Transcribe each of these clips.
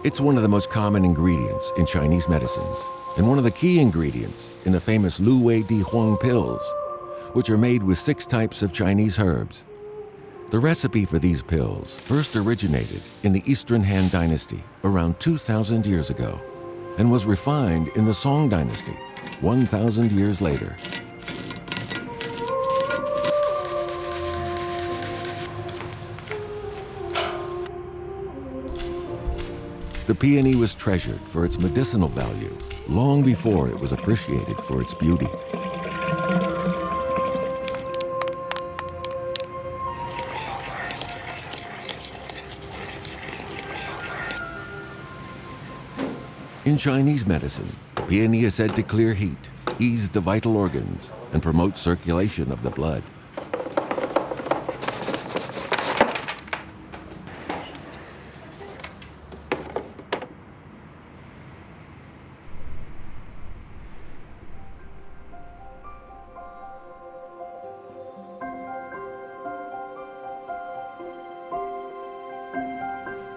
It's one of the most common ingredients in Chinese medicines, and one of the key ingredients in the famous Lu Wei Di Huang pills, which are made with 6 types of Chinese herbs. The recipe for these pills first originated in the Eastern Han Dynasty around 2,000 years ago, and was refined in the Song Dynasty 1,000 years later. The peony was treasured for its medicinal value long before it was appreciated for its beauty. In Chinese medicine, the peony is said to clear heat, ease the vital organs, and promote circulation of the blood.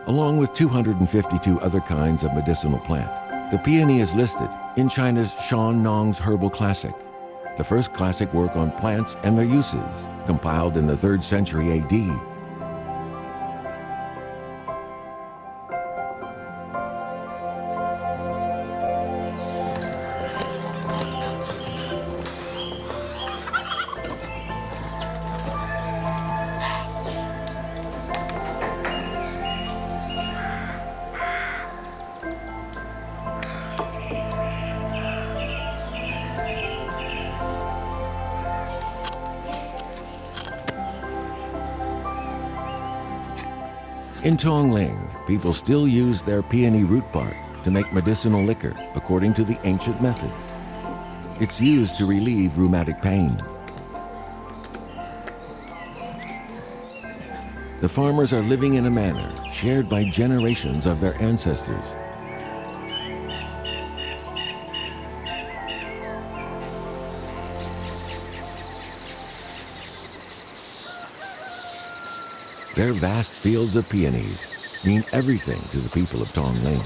Along with 252 other kinds of medicinal plant, the peony is listed in China's Shan Nong's Herbal Classic, the first classic work on plants and their uses, compiled in the 3rd century AD. In Tongling, people still use their peony root bark to make medicinal liquor according to the ancient methods. It's used to relieve rheumatic pain. The farmers are living in a manner shared by generations of their ancestors. Their vast fields of peonies mean everything to the people of Tongling.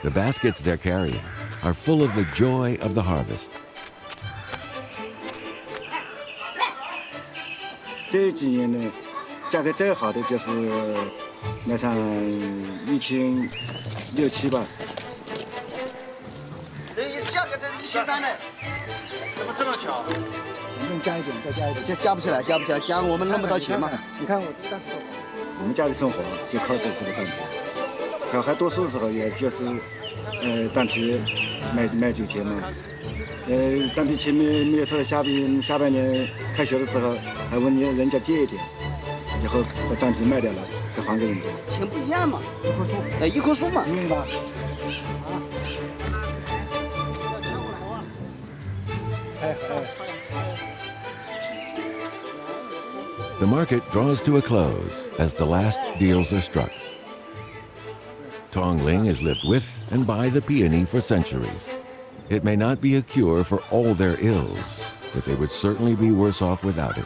The baskets they're carrying are full of the joy of the harvest. 这几年呢，价格最好的就是卖上1600、1700吧。价格这是1300呢，怎么这么巧？能加一点，再加一点。这加不起来，加不起来，加我们弄不到钱嘛。你看我这个担子，我们家里生活就靠着这个担子。小孩读书的时候，也就是单皮卖9钱嘛。单皮前面没有出来，下半年开学的时候还问人家借一点，以后把单皮卖掉了再还给人家。钱不一样嘛，一棵树嘛，明白吧？ The market draws to a close as the last deals are struck. Tongling has lived with and by the peony for centuries. It may not be a cure for all their ills, but they would certainly be worse off without it.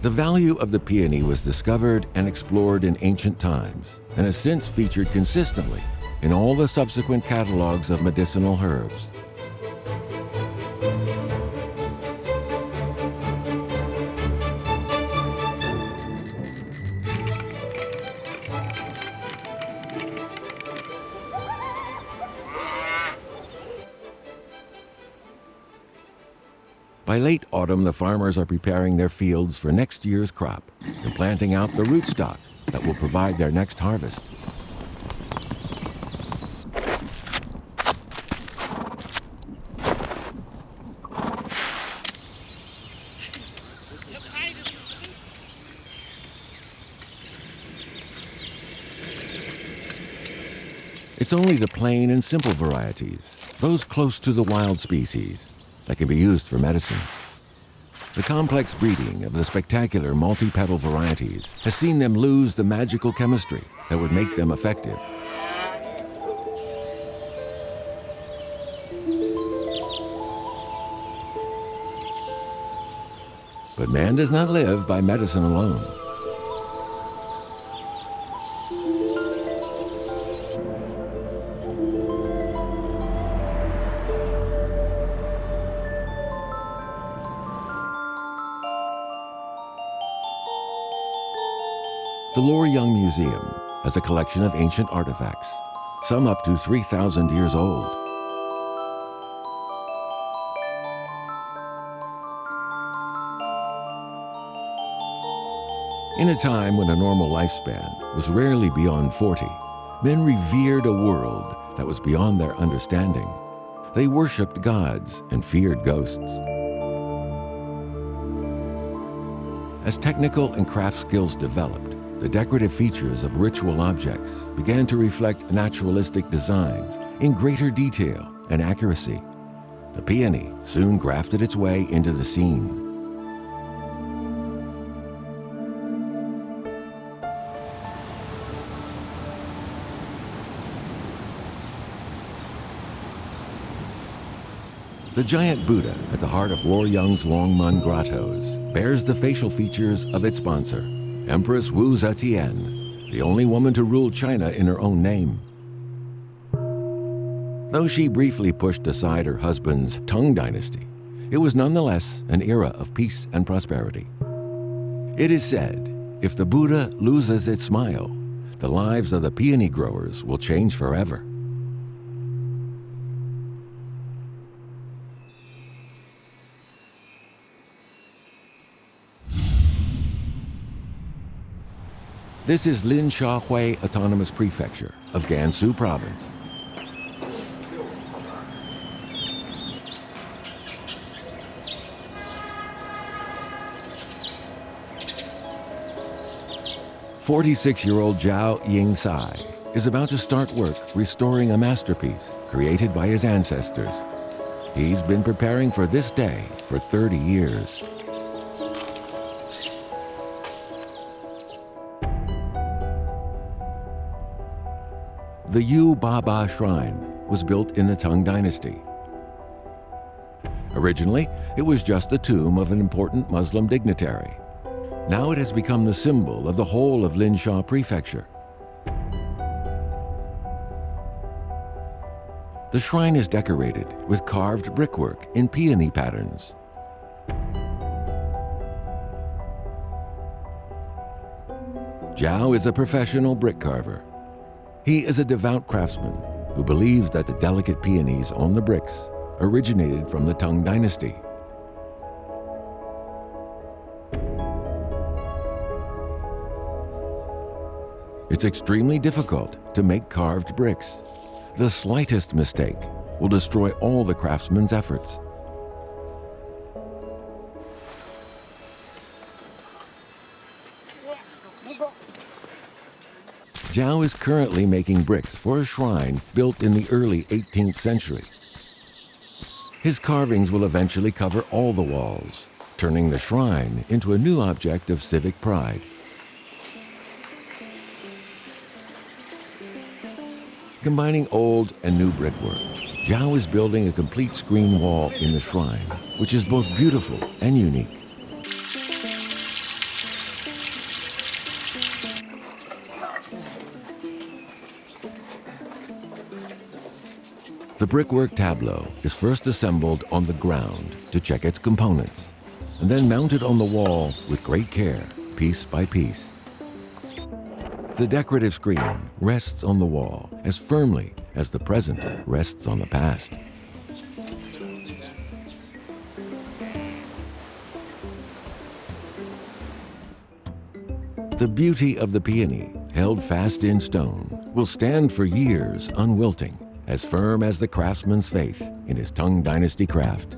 The value of the peony was discovered and explored in ancient times and has since featured consistently in all the subsequent catalogs of medicinal herbs. By late autumn, the farmers are preparing their fields for next year's crop and planting out the rootstock that will provide their next harvest. It's only the plain and simple varieties, those close to the wild species, that can be used for medicine. The complex breeding of the spectacular multi-petal varieties has seen them lose the magical chemistry that would make them effective. But man does not live by medicine alone. The Luoyang Museum has a collection of ancient artifacts, some up to 3,000 years old. In a time when a normal lifespan was rarely beyond 40, men revered a world that was beyond their understanding. They worshipped gods and feared ghosts. As technical and craft skills developed, the decorative features of ritual objects began to reflect naturalistic designs in greater detail and accuracy. The peony soon grafted its way into the scene. The giant Buddha at the heart of Luoyang's Longmun grottos bears the facial features of its sponsor, Empress Wu Zetian, the only woman to rule China in her own name. Though she briefly pushed aside her husband's Tang dynasty, it was nonetheless an era of peace and prosperity. It is said, if the Buddha loses its smile, the lives of the peony growers will change forever. This is Lin Shahui Autonomous Prefecture of Gansu Province. "46-year-old Zhao Yingsai is about to start work restoring a masterpiece created by his ancestors. He's been preparing for this day for 30 years. The Yu Baba Shrine was built in the Tang Dynasty. Originally, it was just the tomb of an important Muslim dignitary. Now it has become the symbol of the whole of Linsha Prefecture. The shrine is decorated with carved brickwork in peony patterns. Zhao is a professional brick carver. He is a devout craftsman who believes that the delicate peonies on the bricks originated from the Tang Dynasty. It's extremely difficult to make carved bricks. The slightest mistake will destroy all the craftsman's efforts. Zhao is currently making bricks for a shrine built in the early 18th century. His carvings will eventually cover all the walls, turning the shrine into a new object of civic pride. Combining old and new brickwork, Zhao is building a complete screen wall in the shrine, which is both beautiful and unique. The brickwork tableau is first assembled on the ground to check its components, and then mounted on the wall with great care, piece by piece. The decorative screen rests on the wall as firmly as the present rests on the past. The beauty of the peony, held fast in stone, will stand for years unwilting, as firm as the craftsman's faith in his Tang Dynasty craft.